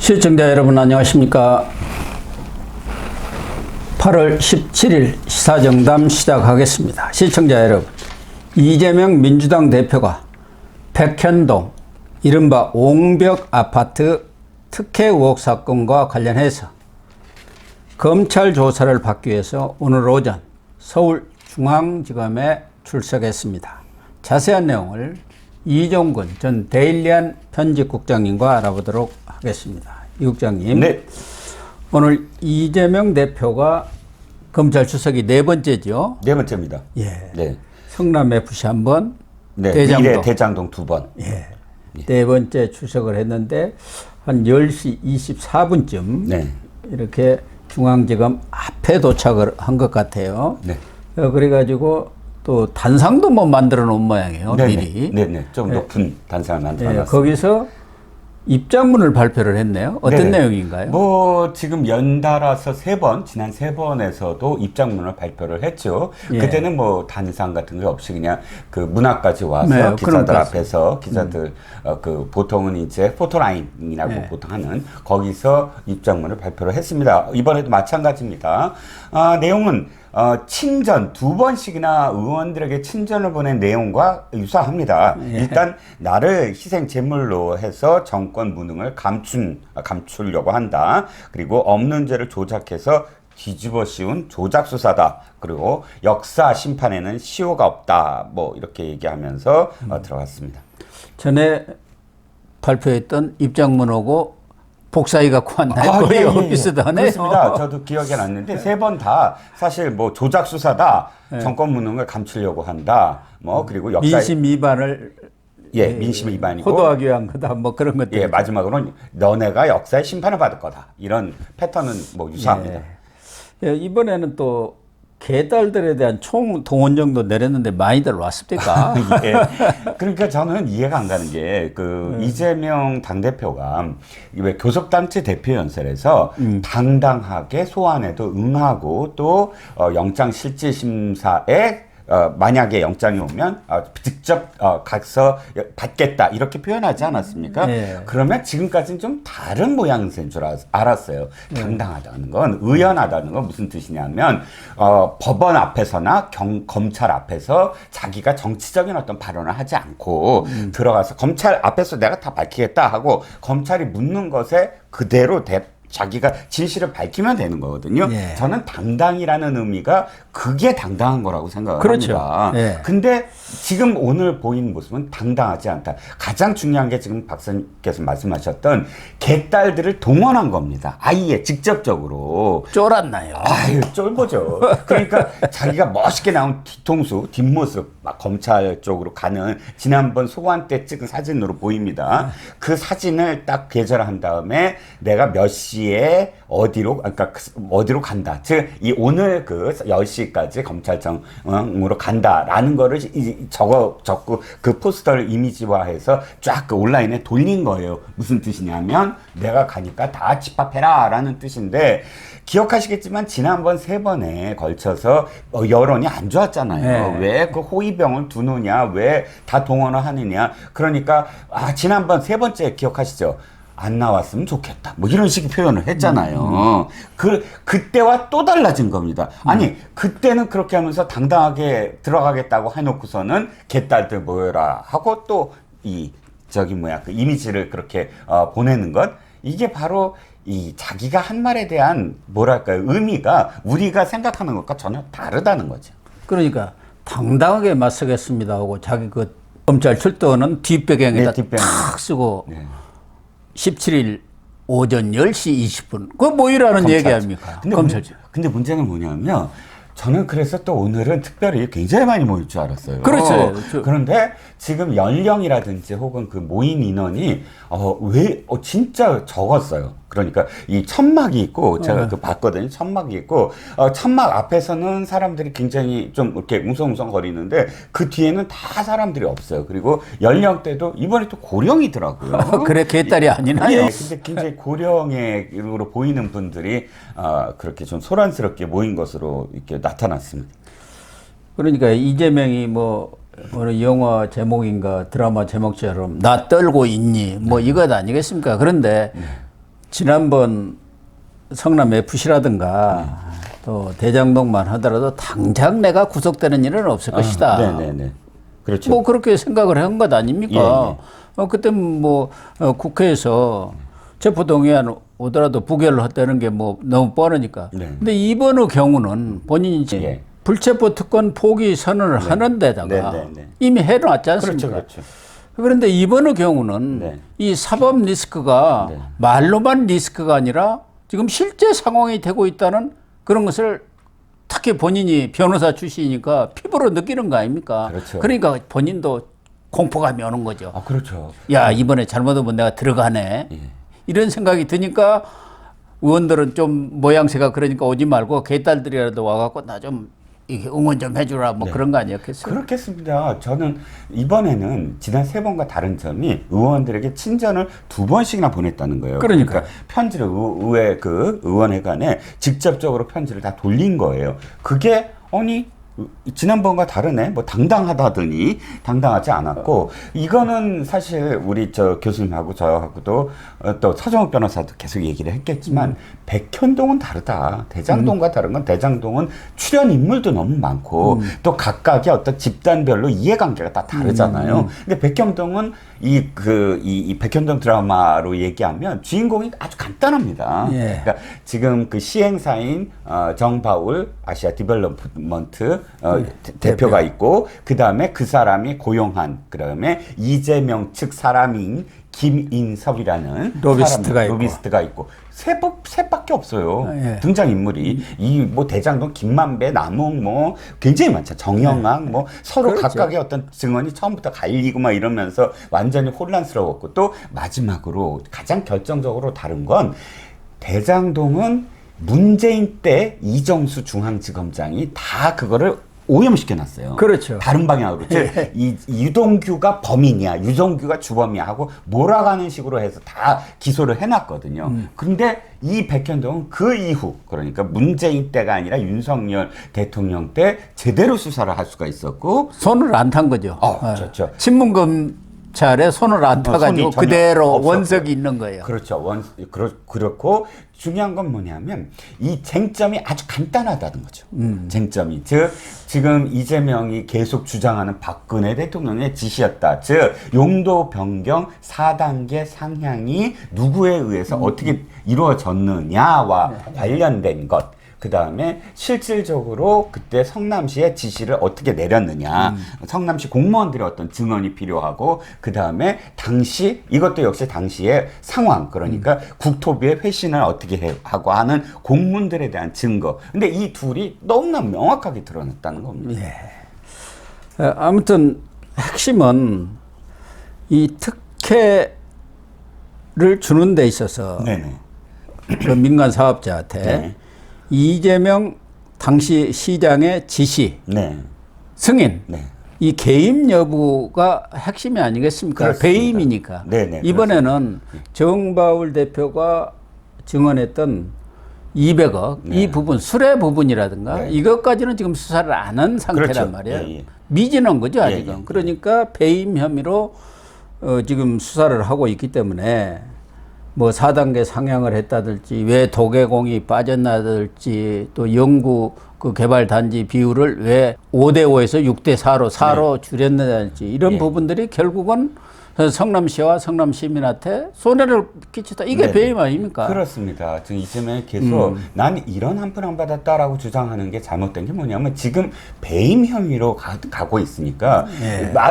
시청자 여러분 안녕하십니까. 8월 17일 시사정담 시작하겠습니다. 시청자 여러분, 이재명 민주당 대표가 백현동 이른바 옹벽 아파트 특혜 의혹 사건과 관련해서 검찰 조사를 받기 위해서 오늘 오전 서울중앙지검에 출석했습니다. 자세한 내용을 이종근 전 데일리안 편집국장님과 알아보도록 하겠습니다. 이 국장님, 네. 오늘 이재명 대표가 검찰 출석이 네 번째죠? 네 번째입니다. 예. 네. 성남FC 한 번, 네. 대장동. 대장동 두 번. 예. 네 번째 출석을 했는데 한 10시 24분쯤 네. 이렇게 중앙지검 앞에 도착을 한 것 같아요. 네. 그래가지고 또 단상도 뭐 만들어 놓은 모양이에요. 네네. 미리. 네네. 좀 높은 단상을 만들어놨습니다. 거기서 입장문을 발표를 했네요. 어떤 네네. 내용인가요? 뭐 지금 연달아서 지난 세 번에서도 입장문을 발표를 했죠. 예. 그때는 뭐 단상 같은 게 없이 그냥 그 문 앞까지 와서 네, 기자들 앞에서 기자들 그 보통은 이제 포토라인이라고 네. 보통 하는 거기서 입장문을 발표를 했습니다. 이번에도 마찬가지입니다. 내용은 친전 두 번씩이나 의원들에게 친전을 보낸 내용과 유사합니다. 예. 일단 나를 희생 제물로 해서 정권 무능을 감추려고 한다. 그리고 없는 죄를 조작해서 뒤집어 씌운 조작 수사다. 그리고 역사 심판에는 시효가 없다. 뭐 이렇게 얘기하면서 들어갔습니다. 전에 발표했던 입장문하고 복사해 갖고 왔나요? 거의 비슷하네요. 그렇습니다. 저도 기억이 났는데 세 번 다 사실 뭐 조작 수사다, 정권 무능을 감추려고 한다, 뭐 그리고 역사 민심 위반을 민심 위반이고 호도하기 위한 거다, 뭐 그런 것들. 예, 마지막으로는 너네가 역사의 심판을 받을 거다. 이런 패턴은 뭐 유사합니다. 예, 이번에는 또 개딸들에 대한 총 동원령도 내렸는데 많이들 왔습니까? 예. 그러니까 저는 이해가 안 가는 게 이재명 당대표가 왜 교섭단체 대표연설에서 당당하게 소환에도 응하고 또 영장실질심사에 만약에 영장이 오면 직접 가서 받겠다 이렇게 표현하지 않았습니까? 네. 그러면 지금까지는 좀 다른 모양새인 줄 알았어요. 당당하다는 건, 의연하다는 건 무슨 뜻이냐면 법원 앞에서나 검찰 앞에서 자기가 정치적인 어떤 발언을 하지 않고 들어가서 검찰 앞에서 내가 다 밝히겠다 하고 검찰이 묻는 것에 그대로 자기가 진실을 밝히면 되는 거거든요. 예. 저는 당당이라는 의미가 그게 당당한 거라고 생각을 그렇죠. 합니다. 예. 근데 지금 오늘 보이는 모습은 당당하지 않다. 가장 중요한 게 지금 박사님께서 말씀하셨던 개딸들을 동원한 겁니다. 아예 직접적으로. 쫄았나요? 아유, 쫄보죠. 그러니까 자기가 멋있게 나온 뒤통수, 뒷모습, 막 검찰 쪽으로 가는 지난번 소환 때 찍은 사진으로 보입니다. 그 사진을 딱 계절한 다음에 내가 몇 시에 어디로 간다. 즉, 오늘 그 10시까지 검찰청으로 간다라는 거를 적고 그 포스터를 이미지화해서 쫙 그 온라인에 돌린 거예요. 무슨 뜻이냐면 내가 가니까 다 집합해라 라는 뜻인데, 기억하시겠지만 지난번 세 번에 걸쳐서 여론이 안 좋았잖아요. 네. 왜 그 호위병을 두느냐, 왜 다 동원을 하느냐. 그러니까 지난번 세 번째 기억하시죠? 안 나왔으면 좋겠다. 뭐 이런 식의 표현을 했잖아요. 그때와 또 달라진 겁니다. 아니, 그때는 그렇게 하면서 당당하게 들어가겠다고 해놓고서는 개딸들 모여라 하고 또 그 이미지를 그렇게 보내는 것. 이게 바로 자기가 한 말에 대한 의미가 우리가 생각하는 것과 전혀 다르다는 거죠. 그러니까 당당하게 맞서겠습니다 하고 자기 그 검찰 출두는 뒷배경에다 탁 쓰고 17일 오전 10시 20분. 그거 뭐이라는 얘기 아닙니까? 근데 문제는 뭐냐면 저는 그래서 또 오늘은 특별히 굉장히 많이 모일 줄 알았어요. 그렇죠. 그런데 지금 연령이라든지 혹은 그 모인 인원이 진짜 적었어요. 그러니까 이 천막이 있고 제가 봤거든요. 천막이 있고 천막 앞에서는 사람들이 굉장히 좀 이렇게 웅성웅성 거리는데 그 뒤에는 다 사람들이 없어요. 그리고 연령대도 이번에 또 고령이더라고요. 그래 개딸이 아니나요? 예, 근데 굉장히 고령으로 보이는 분들이 그렇게 좀 소란스럽게 모인 것으로 이렇게 나타났습니다. 그러니까 이재명이 어느 영화 제목인가 드라마 제목처럼 나 떨고 있니 뭐 이것 아니겠습니까? 그런데 지난번 성남 FC라든가 또 대장동만 하더라도 당장 내가 구속되는 일은 없을 것이다. 네네네. 그렇죠. 뭐 그렇게 생각을 한 것 아닙니까? 그때 뭐 국회에서 체포동의안 오더라도 부결을 했다는 게 뭐 너무 뻔하니까. 근데 이번의 경우는 본인이 불체포 특권 포기 선언을 하는 데다가 이미 해놨지 않습니까? 그렇죠. 그런데 이번의 경우는 이 사법 리스크가 말로만 리스크가 아니라 지금 실제 상황이 되고 있다는 그런 것을 특히 본인이 변호사 출신이니까 피부로 느끼는 거 아닙니까? 그렇죠. 그러니까 본인도 공포감이 오는 거죠. 아, 그렇죠. 야, 이번에 잘못하면 내가 들어가네. 이런 생각이 드니까 의원들은 좀 모양새가 그러니까 오지 말고 개딸들이라도 와갖고 나 좀 이게 응원 좀 해주라 뭐 그런 거 아니었겠어요? 그렇겠습니다. 저는 이번에는 지난 3번과 다른 점이 의원들에게 친전을 2번씩이나 보냈다는 거예요. 그러니까 편지를 의회 그 의원회관에 직접적으로 편지를 다 돌린 거예요. 그게 아니 지난번과 다르네. 뭐 당당하다더니 당당하지 않았고 이거는 사실 우리 저 교수님하고 저하고도 또 서정욱 변호사도 계속 얘기를 했겠지만 백현동은 다르다. 대장동과 다른 건 대장동은 출연 인물도 너무 많고 또 각각의 어떤 집단별로 이해관계가 다 다르잖아요. 근데 백현동은 이 백현동 드라마로 얘기하면 주인공이 아주 간단합니다. 그러니까 지금 그 시행사인 정바울 아시아 디벨롭먼트 대표가 있고 그 다음에 그 사람이 고용한 그다음에 이재명 측 사람인 김인섭이라는 로비스트가 있고 셋밖에 없어요. 등장 인물이 이 뭐 대장동 김만배 남웅 뭐 굉장히 많죠. 정영학 뭐 서로 각각의 어떤 증언이 처음부터 갈리고 막 이러면서 완전히 혼란스러웠고 또 마지막으로 가장 결정적으로 다른 건 대장동은 문재인 때 이정수 중앙지검장이 다 그거를 오염시켜놨어요. 그렇죠. 다른 방향으로. 즉, 이 유동규가 범인이야, 유동규가 주범이야 하고 몰아가는 식으로 해서 다 기소를 해놨거든요. 근데 이 백현동은 그 이후, 그러니까 문재인 때가 아니라 윤석열 대통령 때 제대로 수사를 할 수가 있었고. 손을 안 탄 거죠. 그렇죠. 친문검찰에 손을 안 타가지고 그대로 없었고요. 원석이 있는 거예요. 그렇죠. 그렇고 중요한 건 뭐냐면 이 쟁점이 아주 간단하다는 거죠. 쟁점이. 즉 지금 이재명이 계속 주장하는 박근혜 대통령의 지시였다. 즉 용도 변경 4단계 상향이 누구에 의해서 어떻게 이루어졌느냐와 관련된 것. 그 다음에 실질적으로 그때 성남시의 지시를 어떻게 내렸느냐. 성남시 공무원들의 어떤 증언이 필요하고 그 다음에 당시 이것도 역시 당시의 상황 그러니까 국토부의 회신을 어떻게 하고 하는 공문들에 대한 증거. 근데 이 둘이 너무나 명확하게 드러났다는 겁니다. 아무튼 핵심은 이 특혜를 주는 데 있어서 그 민간 사업자한테 이재명 당시 시장의 지시, 승인, 이 개입 여부가 핵심이 아니겠습니까? 그렇습니다. 배임이니까. 이번에는 정바울 대표가 증언했던 200억, 이 부분, 수뢰 부분이라든가 이것까지는 지금 수사를 안 한 상태란 말이에요. 미진한 거죠, 아직은. 그러니까 배임 혐의로 지금 수사를 하고 있기 때문에 뭐 4단계 상향을 했다든지 왜 도계공이 빠졌나든지 또 연구 그 개발 단지 비율을 왜 5대5에서 6대4로 줄였나든지 이런 부분들이 결국은 성남시와 성남 시민한테 손해를 끼쳤다. 이게 배임 아닙니까? 그렇습니다. 지금 이재명이 계속 난 이런 한 푼 안 받았다라고 주장하는 게 잘못된 게 뭐냐면 지금 배임 혐의로 가고 있으니까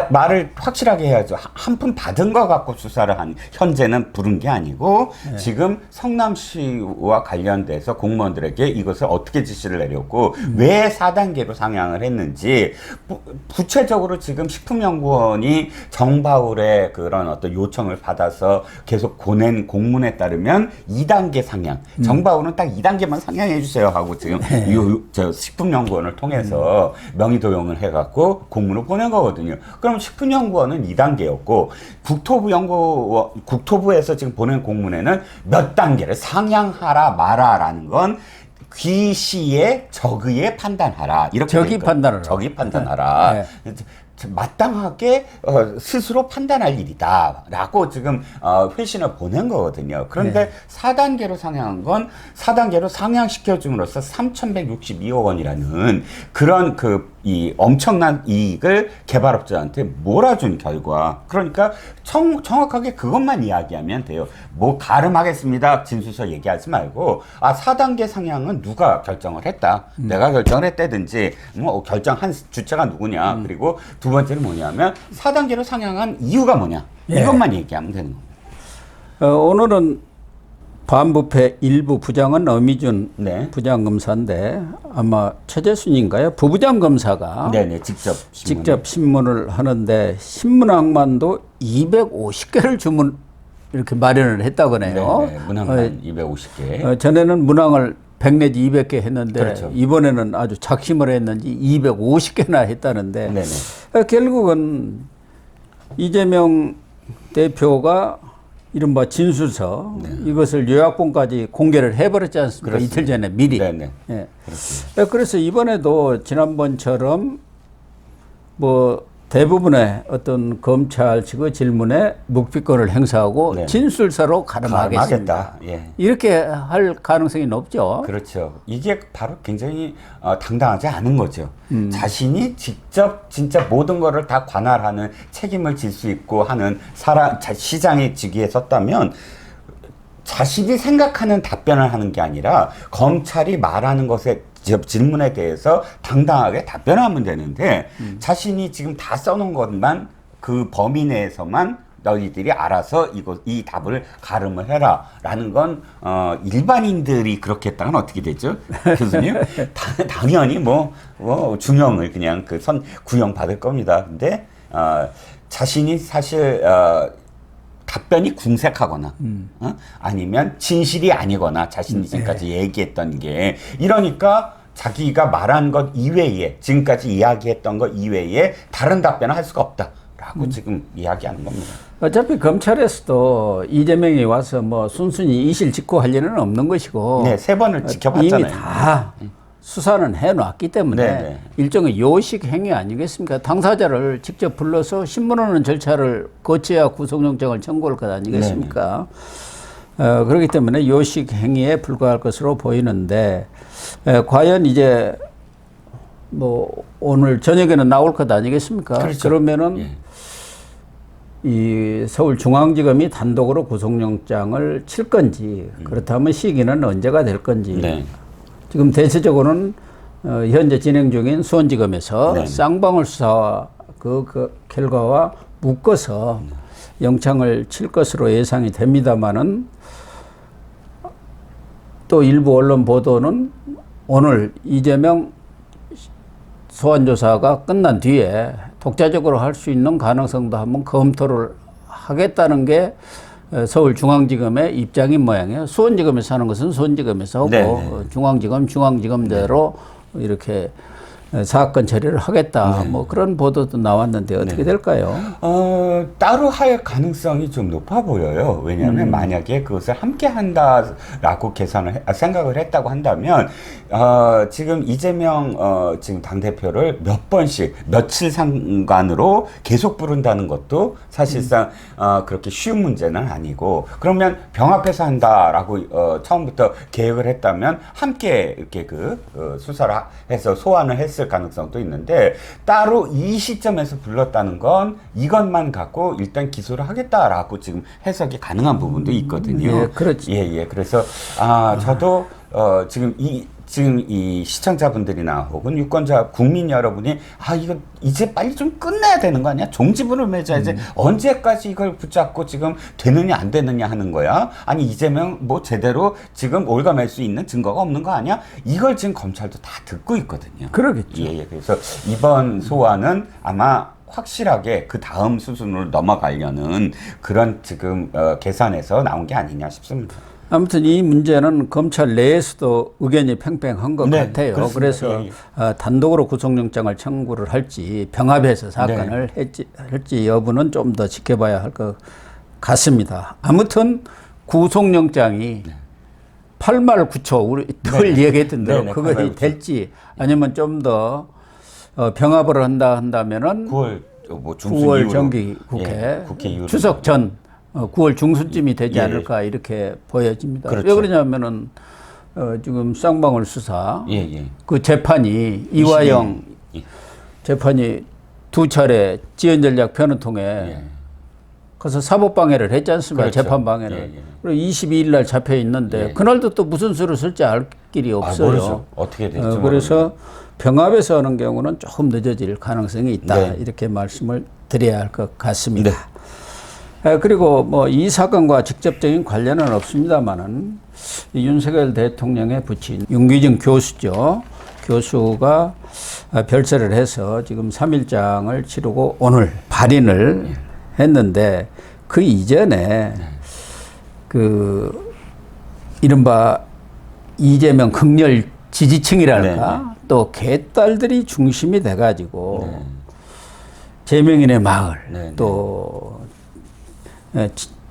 말을 확실하게 해야죠. 한 푼 받은 거 갖고 수사를 한 현재는 부른 게 아니고 지금 성남시와 관련돼서 공무원들에게 이것을 어떻게 지시를 내렸고 왜 4단계로 상향을 했는지 구체적으로 지금 식품연구원이 정바울의 그런 어떤 요청을 받아서 계속 보낸 공문에 따르면 2단계 상향. 정바울은 딱 2단계만 상향해 주세요 하고 지금 저 식품연구원을 통해서 명의 도용을 해갖고 공문을 보낸 거거든요. 그럼 식품연구원은 2단계였고 국토부에서 지금 보낸 공문에는 몇 단계를 상향하라 마라라는 건 귀시에 적의에 판단하라. 이렇게 적의 판단하라. 적의 판단하라. 마땅하게 스스로 판단할 일이다라고 지금 회신을 보낸 거거든요. 그런데 4단계로 상향한 건 4단계로 상향시켜 줌으로써 3,162억 원이라는 그런 이 엄청난 이익을 개발업자한테 몰아준 결과. 그러니까 정확하게 그것만 이야기하면 돼요. 뭐 가름하겠습니다. 진술서 얘기하지 말고 4단계 상향은 누가 결정을 했다. 내가 결정을 했다든지 뭐 결정한 주체가 누구냐. 그리고 두 번째는 뭐냐면 4단계로 상향한 이유가 뭐냐. 이것만 얘기하면 되는 겁니다. 오늘은 반부패 일부 부장은 어미준 네. 부장검사인데 아마 최재순인가요? 부부장 검사가 네네 직접 신문을 하는데 신문항만도 250개를 이렇게 마련을 했다고 하네요. 네네. 문항만 250개. 전에는 문항을 100 내지 200개 했는데 그렇죠. 이번에는 아주 작심을 했는지 250개나 했다는데 네네. 결국은 이재명 대표가 이른바 진술서 이것을 요약본까지 공개를 해버렸지 않습니까? 그렇습니다. 이틀 전에 미리. 네네. 예. 그렇습니다. 그래서 이번에도 지난번처럼 뭐 대부분의 어떤 검찰 측의 질문에 묵비권을 행사하고 네. 진술서로 가름하겠습니다. 가름하겠다. 예. 이렇게 할 가능성이 높죠. 그렇죠. 이게 바로 굉장히 당당하지 않은 거죠. 자신이 직접 진짜 모든 거를 다 관할하는 책임을 질 수 있고 하는 시장의 직위에 섰다면 자신이 생각하는 답변을 하는 게 아니라 검찰이 말하는 것에 질문에 대해서 당당하게 답변하면 되는데 자신이 지금 다 써놓은 것만 그 범위 내에서만 너희들이 알아서 이 답을 가름을 해라라는 건 일반인들이 그렇게 했다면 어떻게 되죠, 교수님? 당연히 뭐 중형을 그냥 구형 받을 겁니다. 근데 자신이 사실 답변이 궁색하거나 아니면 진실이 아니거나 자신이 지금까지 얘기했던 게 이러니까 자기가 말한 것 이외에 지금까지 이야기했던 것 이외에 다른 답변을 할 수가 없다라고 지금 이야기하는 겁니다. 어차피 검찰에서도 이재명이 와서 뭐 순순히 이실직고할 일은 없는 것이고 네, 3번을 지켜봤잖아요. 이미 다 수사는 해놨기 때문에 네네. 일종의 요식 행위 아니겠습니까? 당사자를 직접 불러서 신문하는 절차를 거쳐야 구속영장을 청구할 것 아니겠습니까? 그렇기 때문에 요식 행위에 불과할 것으로 보이는데 과연 이제 뭐 오늘 저녁에는 나올 것 아니겠습니까? 그렇죠. 그러면은 이 서울중앙지검이 단독으로 구속영장을 칠 건지 그렇다면 시기는 언제가 될 건지 네. 지금 대체적으로는 현재 진행 중인 수원지검에서 네. 쌍방울 수사와 그 결과와 묶어서 영장을 칠 것으로 예상이 됩니다마는 또 일부 언론 보도는 오늘 이재명 소환조사가 끝난 뒤에 독자적으로 할 수 있는 가능성도 한번 검토를 하겠다는 게 서울중앙지검의 입장인 모양이에요. 수원지검에서 하는 것은 수원지검에서 하고 네네. 중앙지검대로 이렇게 사건 처리를 하겠다. 뭐 그런 보도도 나왔는데 어떻게 될까요? 따로 할 가능성이 좀 높아 보여요. 왜냐하면 만약에 그것을 함께 한다라고 생각을 했다고 한다면 지금 이재명 지금 당대표를 몇 번씩 며칠 상관으로 계속 부른다는 것도 사실상 그렇게 쉬운 문제는 아니고 그러면 병합해서 한다라고 처음부터 계획을 했다면 함께 이렇게 수사를 해서 소환을 했을 가능성도 있는데 따로 이 시점에서 불렀다는 건 이것만 갖고 일단 기소를 하겠다라고 지금 해석이 가능한 부분도 있거든요. 예, 그렇지. 예. 그래서 저도 지금 이 시청자분들이나 혹은 유권자 국민 여러분이 이거 이제 빨리 좀 끝내야 되는 거 아니야? 종지부를 맺어야지. 언제까지 이걸 붙잡고 지금 되느냐 안 되느냐 하는 거야? 아니 이재명 뭐 제대로 지금 올가맬 수 있는 증거가 없는 거 아니야? 이걸 지금 검찰도 다 듣고 있거든요. 그러겠죠. 예. 그래서 이번 소환은 아마 확실하게 그 다음 수순으로 넘어가려는 그런 지금 계산에서 나온 게 아니냐 싶습니다. 아무튼 이 문제는 검찰 내에서도 의견이 팽팽한 것 같아요. 그렇습니다. 그래서 단독으로 구속영장을 청구를 할지 병합해서 사건을 할지 여부는 좀 더 지켜봐야 할 것 같습니다. 아무튼 구속영장이 8말 9초 우리 늘 얘기했던 대로 그것이 될지 아니면 좀 더 병합을 한다면은 9월 뭐 중순 9월 이후로. 정기 국회, 예, 국회 이후로. 추석 전 9월 중순쯤이 되지 예. 않을까 이렇게 보여집니다. 그렇죠. 왜 그러냐면은 지금 쌍방울 수사 예. 그 재판이 이화영 예. 재판이 두 차례 지연전략 편을 통해 예. 그래서 사법방해를 했지 않습니까? 그렇죠. 재판방해를. 예. 그리고 22일 날 잡혀 있는데 예. 그날도 또 무슨 수를 쓸지 알 길이 없어요. 모르죠. 어떻게 될지 그래서 병합에서 하는 경우는 조금 늦어질 가능성이 있다. 네. 이렇게 말씀을 드려야 할 것 같습니다. 그리고 뭐 이 사건과 직접적인 관련은 없습니다만은 윤석열 대통령의 부친 윤기정 교수죠. 교수가 별세를 해서 지금 3일장을 치르고 오늘 발인을 했는데 그 이전에 그 이른바 이재명 극렬 지지층이랄까 또 개딸들이 중심이 돼가지고 재명인의 마을 또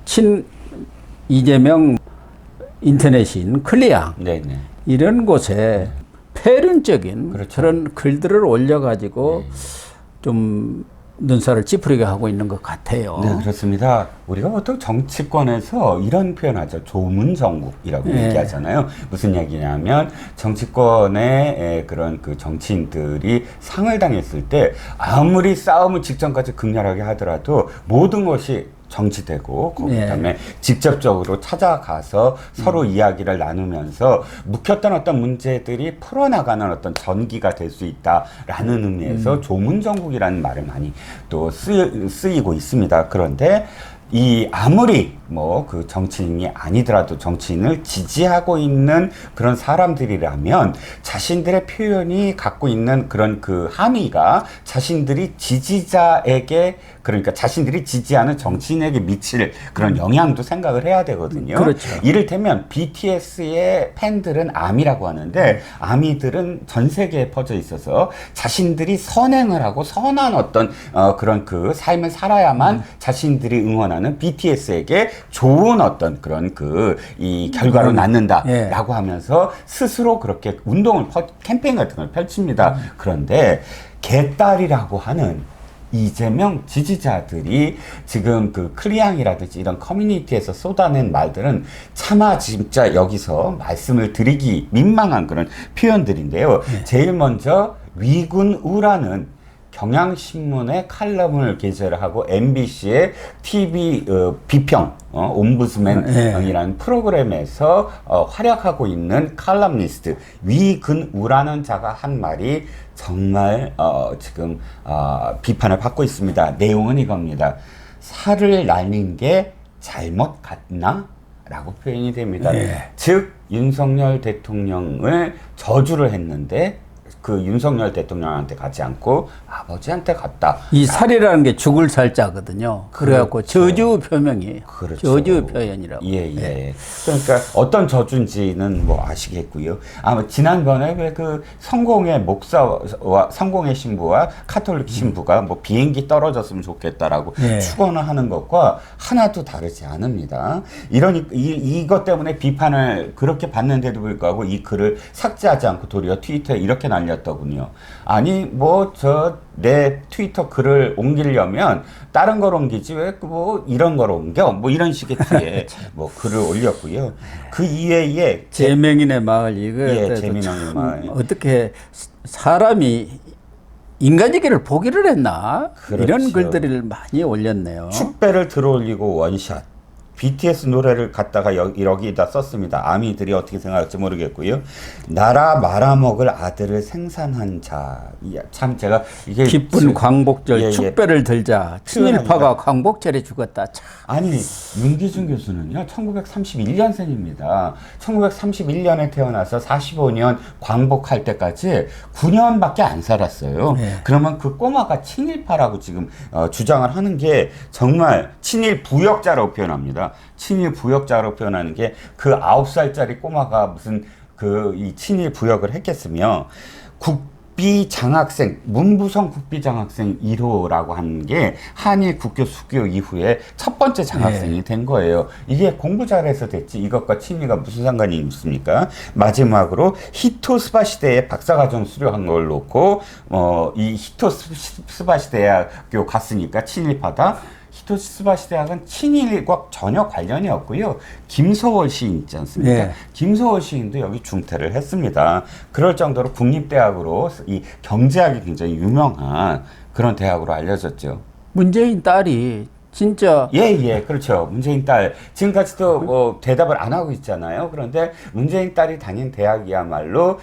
친 이재명 인터넷인 클리앙 이런 곳에 폐륜적인 그렇죠. 그런 글들을 올려가지고 좀 눈살을 찌푸리게 하고 있는 것 같아요. 네, 그렇습니다. 우리가 보통 정치권에서 이런 표현하죠. 조문정국이라고 얘기하잖아요. 무슨 얘기냐면 정치권의 그런 그 정치인들이 상을 당했을 때 아무리 싸움을 직전까지 극렬하게 하더라도 모든 것이 정치되고 그다음에 직접적으로 찾아가서 서로 이야기를 나누면서 묵혔던 어떤 문제들이 풀어나가는 어떤 전기가 될 수 있다라는 의미에서 조문정국이라는 말을 많이 또 쓰이고 있습니다. 그런데 이 아무리 뭐 그 정치인이 아니더라도 정치인을 지지하고 있는 그런 사람들이라면 자신들의 표현이 갖고 있는 그런 그 함의가 자신들이 지지자에게 그러니까 자신들이 지지하는 정치인에게 미칠 그런 영향도 생각을 해야 되거든요. 그렇죠. 이를테면 BTS의 팬들은 아미라고 하는데 아미들은 전 세계에 퍼져 있어서 자신들이 선행을 하고 선한 어떤 그런 그 삶을 살아야만 자신들이 응원하는 BTS에게 좋은 어떤 그런 그 이 결과로 낳는다라고 하면서 스스로 그렇게 운동을 캠페인 같은 걸 펼칩니다. 그런데 개딸이라고 하는 이재명 지지자들이 지금 그 클리앙이라든지 이런 커뮤니티에서 쏟아낸 말들은 차마 진짜 여기서 말씀을 드리기 민망한 그런 표현들인데요. 제일 먼저 위군우라는 경향신문의 칼럼을 게재를 하고 MBC의 TV 비평 옴부스맨이라는 프로그램에서 활약하고 있는 칼럼니스트 위근우라는 자가 한 말이 정말 지금 비판을 받고 있습니다. 내용은 이겁니다. 살을 날린 게 잘못 같나? 라고 표현이 됩니다. 즉 윤석열 대통령을 저주를 했는데 그 윤석열 대통령한테 가지 않고 아버지한테 갔다. 이 살이라는 게 죽을 살자거든요. 그래갖고 저주 표명이에요. 저주 표현이라고. 그러니까 어떤 저주인지는 뭐 아시겠고요. 아마 지난번에 왜 그 성공의 목사와 성공의 신부와 카톨릭 신부가 뭐 비행기 떨어졌으면 좋겠다라고 축원을 하는 것과 하나도 다르지 않습니다. 이것 때문에 비판을 그렇게 받는데도 불구하고 이 글을 삭제하지 않고 도리어 트위터에 이렇게 날렸더군요. 아니 뭐 내 트위터 글을 옮기려면 다른 걸 옮기지 왜 뭐 이런 걸 옮겨 뭐 이런 식의 뒤에 뭐 글을 올렸고요. 그 이외에 재명인의 마을 이거 재명인의 마을 어떻게 사람이 인간이기를 포기를 했나? 이런 글들을 많이 올렸네요. 축배를 들어올리고 원샷. BTS 노래를 갖다가 여기다 썼습니다. 아미들이 어떻게 생각할지 모르겠고요. 나라 말아먹을 아들을 생산한 자. 참 제가 이게 기쁜 광복절 축배를 들자. 친일파가 광복절에 죽었다. 참. 아니 윤기준 교수는요 1931년생입니다. 1931년에 태어나서 45년 광복할 때까지 9년밖에 안 살았어요. 그러면 그 꼬마가 친일파라고 지금 주장을 하는 게 정말 친일 부역자라고 표현합니다. 친일 부역자로 표현하는 게 그 9살짜리 꼬마가 무슨 이 친일 부역을 했겠으며 국비장학생, 문부성 국비장학생 1호라고 하는 게 한일 국교 수교 이후에 첫 번째 장학생이 된 거예요. 이게 공부 잘해서 됐지 이것과 친위가 무슨 상관이 있습니까? 마지막으로 히토 스바시대에 박사과정 수료한 걸 놓고 이 히토 스바시 대학교 갔으니까 친일파다. 히토 스바시 대학은 친일과 전혀 관련이 없고요. 김서월 시인 있지 않습니까? 예. 김서월 시인도 여기 중퇴를 했습니다. 그럴 정도로 국립대학으로 이 경제학이 굉장히 유명한 그런 대학으로 알려졌죠. 문재인 딸이 진짜 예, 그렇죠. 문재인 딸. 지금까지도 대답을 안 하고 있잖아요. 그런데 문재인 딸이 다닌 대학이야말로,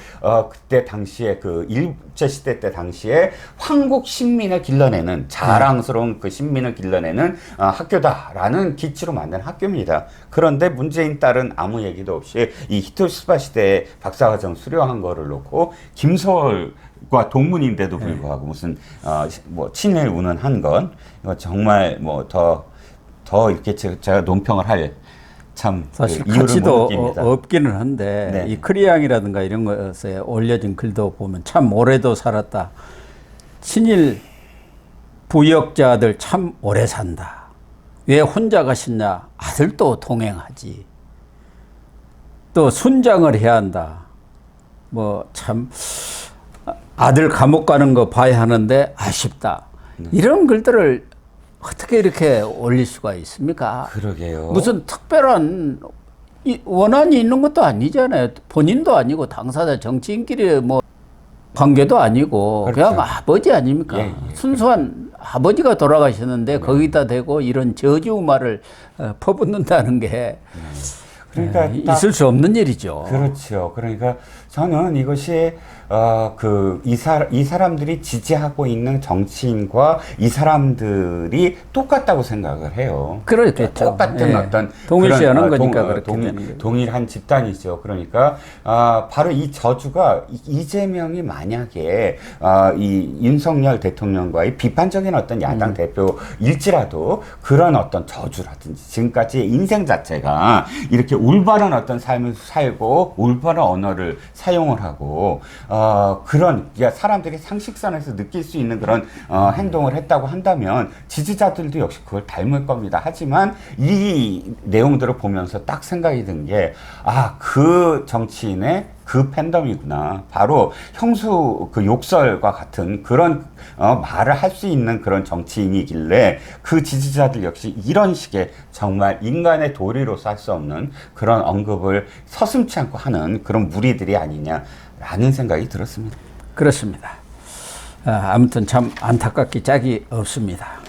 그때 당시에 그 일제시대 때 당시에 황국 신민을 길러내는 자랑스러운 그 신민을 길러내는 학교다라는 기치로 만든 학교입니다. 그런데 문재인 딸은 아무 얘기도 없이 이 히토시바 시대에 박사과정 수료한 거를 놓고 김서월과 동문인데도 불구하고 무슨 뭐 친일 운운한 건 이거 정말 뭐 더 이렇게 제가 논평을 할 참 사실 그 이유를 못 가치도 느낍니다. 없기는 한데 네. 이 크리앙이라든가 이런 것에 올려진 글도 보면 참 오래도 살았다. 친일 부역자들 참 오래 산다. 왜 혼자 가셨냐? 아들도 동행하지. 또 순장을 해야 한다. 뭐 참 아들 감옥 가는 거 봐야 하는데 아쉽다. 이런 글들을 어떻게 이렇게 올릴 수가 있습니까? 그러게요. 무슨 특별한 원한이 있는 것도 아니잖아요. 본인도 아니고 당사자 정치인끼리 뭐 관계도 아니고 그렇죠. 그냥 아버지 아닙니까? 예. 순수한 아버지가 돌아가셨는데 거기다 대고 이런 저주말을 퍼붓는다는 게 그러니까 딱 있을 수 없는 일이죠. 그렇죠. 그러니까 저는 이것이 이 사람들이 지지하고 있는 정치인과 이 사람들이 똑같다고 생각을 해요. 그렇겠죠. 똑같은 예. 어떤 동일시하는 거니까 그렇게 되는 거죠. 동일한 집단이죠. 그러니까 바로 이 저주가 이재명이 만약에 이 윤석열 대통령과의 비판적인 어떤 야당 대표일지라도 그런 어떤 저주라든지 지금까지의 인생 자체가 이렇게 올바른 어떤 삶을 살고 올바른 언어를 사용을 하고 그런 사람들이 상식선에서 느낄 수 있는 그런 행동을 했다고 한다면 지지자들도 역시 그걸 닮을 겁니다. 하지만 이 내용들을 보면서 딱 생각이 든 게 그 정치인의 그 팬덤이구나. 바로 형수 그 욕설과 같은 그런 말을 할 수 있는 그런 정치인이길래 그 지지자들 역시 이런 식의 정말 인간의 도리로서 할 수 없는 그런 언급을 서슴지 않고 하는 그런 무리들이 아니냐라는 생각이 들었습니다. 그렇습니다. 아무튼 참 안타깝기 짝이 없습니다.